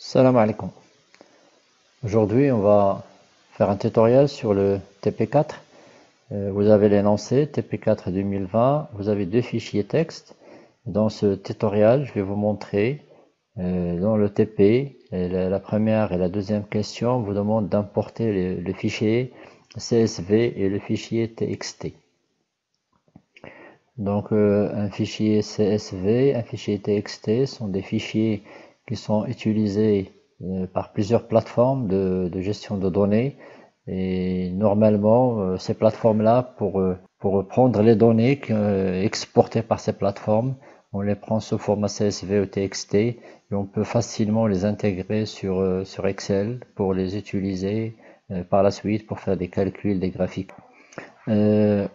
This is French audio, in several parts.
Salam alaikum. Aujourd'hui, on va faire un tutoriel sur le TP4. Vous avez l'énoncé TP4 2020. Vous avez deux fichiers texte. Dans ce tutoriel, je vais vous montrer dans le TP, la première et la deuxième question vous demandent d'importer le fichier CSV et le fichier TXT. Donc, un fichier CSV, un fichier TXT sont des fichiers qui sont utilisés par plusieurs plateformes de gestion de données. Et normalement, ces plateformes-là, pour prendre les données exportées par ces plateformes, on les prend sous format CSV ou TXT et on peut facilement les intégrer sur Excel pour les utiliser par la suite pour faire des calculs, des graphiques.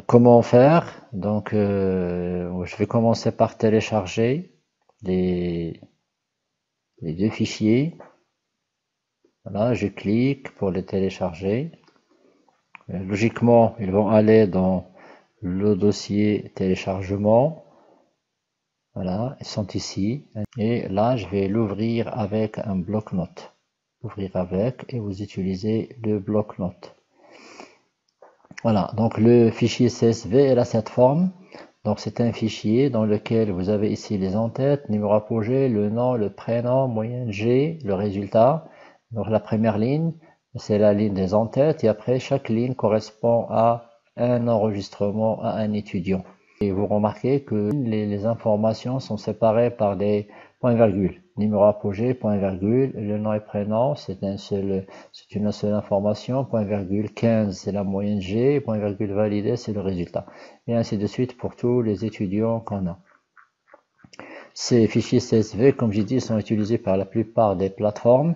Comment faire? Donc, je vais commencer par télécharger les deux fichiers. Voilà, je clique pour les télécharger. Logiquement, ils vont aller dans le dossier téléchargement. Voilà, ils sont ici. Et là, je vais l'ouvrir avec un bloc-notes. Ouvrir avec et vous utilisez le bloc-notes. Voilà, donc le fichier CSV est à cette forme. Donc c'est un fichier dans lequel vous avez ici les en-têtes, numéro apogée, le nom, le prénom, moyenne G, le résultat. Donc la première ligne, c'est la ligne des en-têtes et après chaque ligne correspond à un enregistrement à un étudiant. Et vous remarquez que les informations sont séparées par des points-virgules. Numéro apogée, point-virgule, le nom et prénom, c'est une seule information, point-virgule 15, c'est la moyenne G, point-virgule validé, c'est le résultat. Et ainsi de suite pour tous les étudiants qu'on a. Ces fichiers CSV, comme j'ai dit, sont utilisés par la plupart des plateformes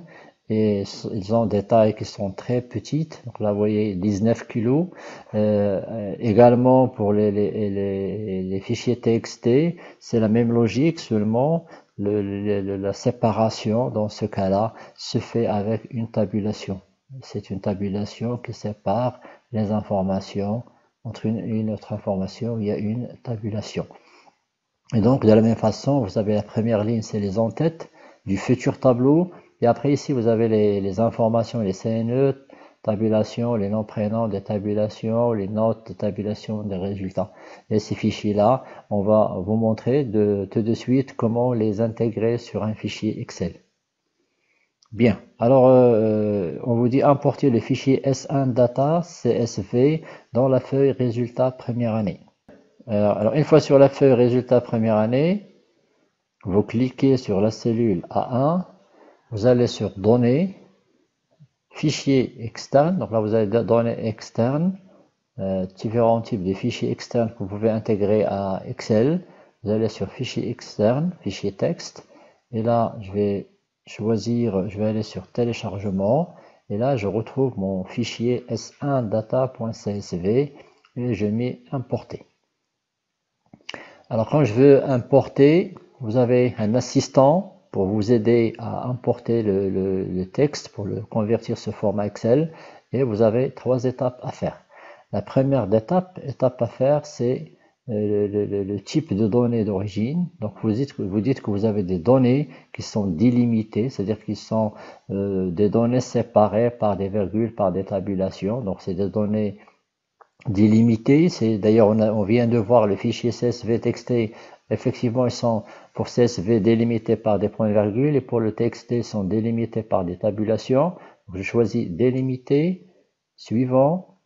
et ils ont des tailles qui sont très petites. Donc là, vous voyez 19 kg. Également pour les fichiers TXT, c'est la même logique, seulement la séparation dans ce cas-là se fait avec une tabulation. C'est une tabulation qui sépare les informations entre une autre information, il y a une tabulation. Et donc, de la même façon, vous avez la première ligne, c'est les en-têtes du futur tableau. Et après, ici, vous avez les informations, les CNE, tabulation, les noms, prénoms des tabulations, les notes de tabulation des résultats. Et ces fichiers-là, on va vous montrer tout de suite comment les intégrer sur un fichier Excel. Bien, alors on vous dit importer le fichier S1 data CSV dans la feuille résultat première année. Alors, une fois sur la feuille résultat première année, vous cliquez sur la cellule A1, vous allez sur données, fichier externe, donc là vous avez données externes, différents types de fichiers externes que vous pouvez intégrer à Excel. Vous allez sur fichier externe, fichier texte, et là je vais choisir, je vais aller sur téléchargement, et là je retrouve mon fichier s1 data.csv et je mets importer. Alors quand je veux importer, vous avez un assistant pour vous aider à importer le texte, pour le convertir ce format Excel, et vous avez trois étapes à faire. La première étape à faire, c'est le type de données d'origine. Donc vous dites que vous avez des données qui sont délimitées, c'est-à-dire qu'ils sont des données séparées par des virgules, par des tabulations. Donc c'est des données délimité. C'est d'ailleurs on vient de voir le fichier CSV texté. Effectivement, ils sont pour CSV délimités par des points-virgules et pour le TXT, ils sont délimités par des tabulations. Donc, je choisis délimité, suivant.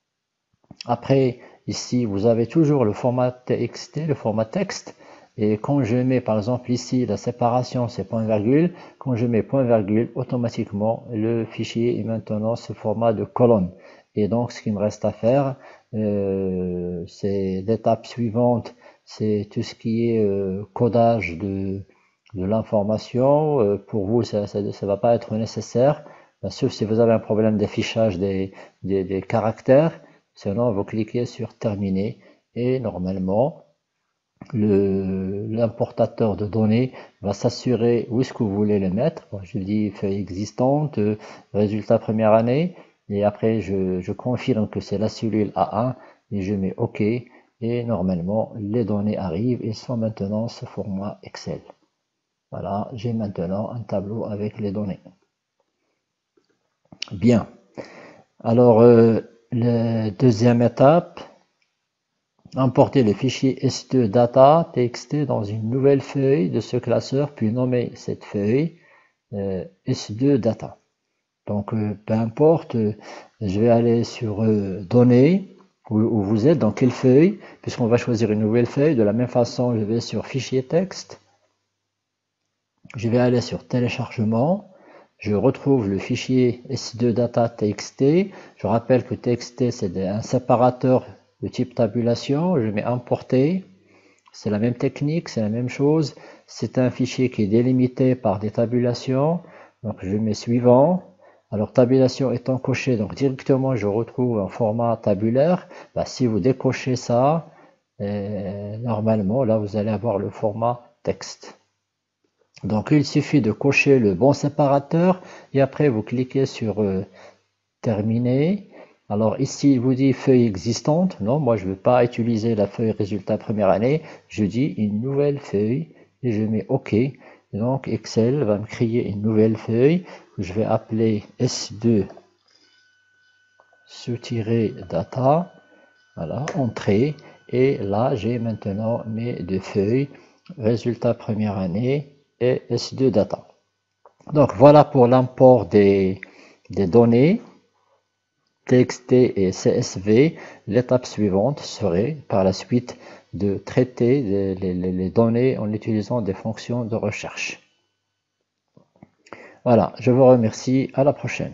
Après, ici, vous avez toujours le format TXT, le format texte. Et quand je mets, par exemple, ici, la séparation, c'est point-virgule. Quand je mets point-virgule, automatiquement, le fichier est maintenant ce format de colonne. Et donc, ce qu'il me reste à faire, c'est l'étape suivante, c'est tout ce qui est codage de l'information. Pour vous, ça va pas être nécessaire, sauf si vous avez un problème d'affichage des caractères. Sinon, vous cliquez sur terminer et normalement, l'importateur de données va s'assurer où est-ce que vous voulez les mettre. Bon, je dis feuille existante, résultat première année, et après je confirme que c'est la cellule A1 et je mets OK, et normalement les données arrivent et sont maintenant ce format Excel. Voilà, j'ai maintenant un tableau avec les données. Bien. Alors, la deuxième étape, importer le fichier S2 data txt dans une nouvelle feuille de ce classeur, puis nommer cette feuille S2 data. Donc, peu importe, je vais aller sur données, où vous êtes, dans quelle feuille, puisqu'on va choisir une nouvelle feuille. De la même façon, je vais sur fichier texte, je vais aller sur téléchargement, je retrouve le fichier S2 data txt. Je rappelle que txt c'est un séparateur de type tabulation. Je mets importer, c'est la même technique, c'est la même chose. C'est un fichier qui est délimité par des tabulations, donc je mets suivant. Alors tabulation étant cochée, donc directement je retrouve un format tabulaire. Si vous décochez ça, normalement là vous allez avoir le format texte. Donc il suffit de cocher le bon séparateur et après vous cliquez sur terminer. Alors ici il vous dit feuille existante. Non, moi je ne veux pas utiliser la feuille résultat première année. Je dis une nouvelle feuille et je mets OK. Et donc Excel va me créer une nouvelle feuille que je vais appeler S2 data. Voilà, entrée. Et là j'ai maintenant mes deux feuilles, résultat première année et S2 data. Donc voilà pour l'import des données TXT et CSV. L'étape suivante serait par la suite de traiter les données en utilisant des fonctions de recherche. Voilà, je vous remercie, à la prochaine.